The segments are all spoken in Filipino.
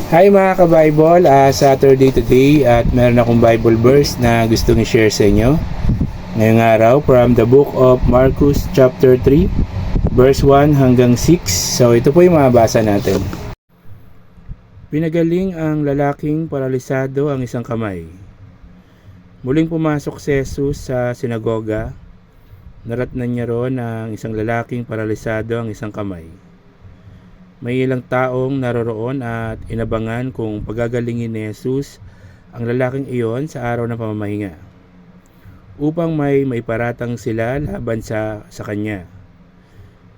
Hi mga ka-Bible, Saturday today at meron akong Bible verse na gustong i-share sa inyo. Ngayong araw from the book of Marcus chapter 3 verse 1 hanggang 6. So ito po yung mabasa natin. Pinagaling ang lalaking paralisado ang isang kamay. Muling pumasok si Jesus sa sinagoga. Naratnan niya roon ang isang lalaking paralisado ang isang kamay. May ilang taong naroroon at inabangan kung pagagalingin ni Jesus ang lalaking iyon sa araw ng pamamahinga, upang may maiparatang sila laban sa kanya.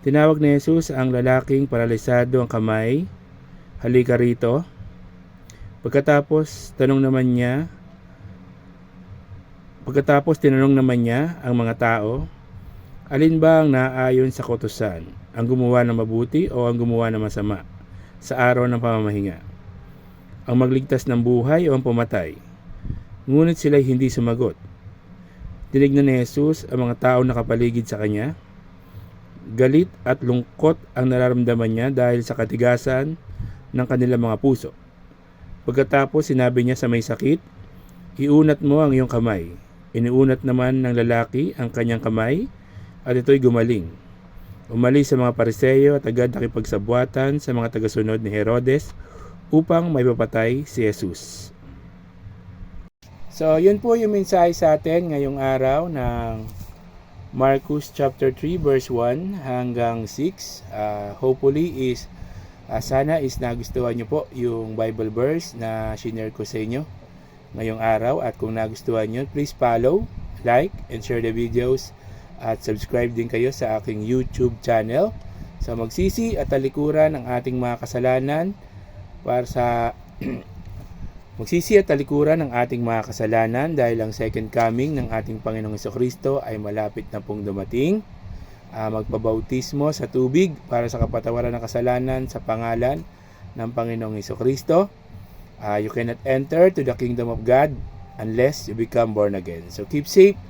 Tinawag ni Jesus ang lalaking paralisado ang kamay, "Halika rito." Pagkatapos tinanong naman niya ang mga tao, alin ba ang naayon sa kautusan? Ang gumawa ng mabuti o ang gumawa ng masama sa araw ng pamamahinga? Ang magligtas ng buhay o ang pumatay? Ngunit sila'y hindi sumagot. Tinignan ni Jesus ang mga tao nakapaligid sa kanya. Galit at lungkot ang nararamdaman niya dahil sa katigasan ng kanilang mga puso. Pagkatapos sinabi niya sa may sakit, "Iunat mo ang iyong kamay." Iniunat naman ng lalaki ang kanyang kamay at ito'y gumaling. Umalis sa mga Pariseo at agad nakipagsabwatan sa mga tagasunod ni Herodes upang maipapatay si Jesus. So yun po yung mensahe sa atin ngayong araw ng Marcus chapter 3 verse 1 hanggang 6. Hopefully is sana is nagustuhan nyo po yung Bible verse na shinare ko sa inyo ngayong araw, at kung nagustuhan nyo, please follow, like, and share the videos. At subscribe din kayo sa aking YouTube channel. So magsisi at talikuran ang ating mga kasalanan para sa magsisi at talikuran ang ating mga kasalanan dahil ang second coming ng ating Panginoong Jesucristo ay malapit na pong dumating. Magpabautismo sa tubig para sa kapatawaran ng kasalanan sa pangalan ng Panginoong Jesucristo. You cannot enter to the kingdom of God unless you become born again. So keep safe.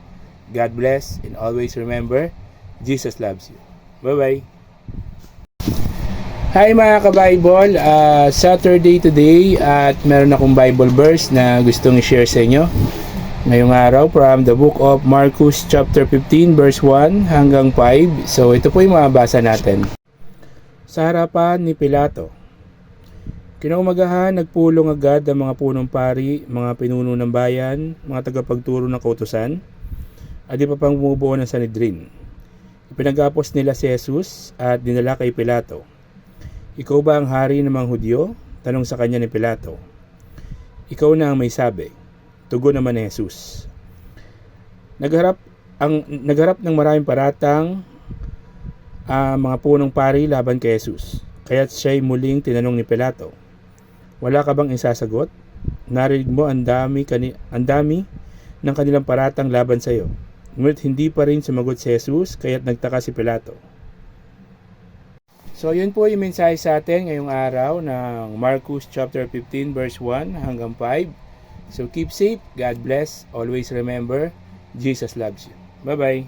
God bless, and always remember, Jesus loves you. Bye-bye. Hi mga ka-Bible, Saturday today at meron akong Bible verse na gustong i-share sa inyo ngayong araw from the book of Marcus chapter 15 verse 1 hanggang 5. So ito po yung mabasa natin. Sa harapan ni Pilato, kinaumagahan nagpulong agad ang mga punong pari, mga pinuno ng bayan, mga tagapagturo ng kautusan, at di pa pang bumubuo ng Sanhedrin. Ipinagapos nila si Jesus at dinala kay Pilato. "Ikaw ba ang hari ng mga Hudyo?" tanong sa kanya ni Pilato. "Ikaw na ang may sabi," tugon naman ni Jesus. Nagharap ng maraming paratang mga punong pari laban kay Jesus. Kaya't siya'y muling tinanong ni Pilato, "Wala ka bang isasagot? Narinig mo ang dami ng kanilang paratang laban sa iyo." Ngunit hindi pa rin sumagot si Jesus, kaya't nagtaka si Pilato. So yun po yung mensahe sa atin ngayong araw ng Marcus chapter 15 verse 1 hanggang 5. So keep safe, God bless, always remember, Jesus loves you. Bye-bye.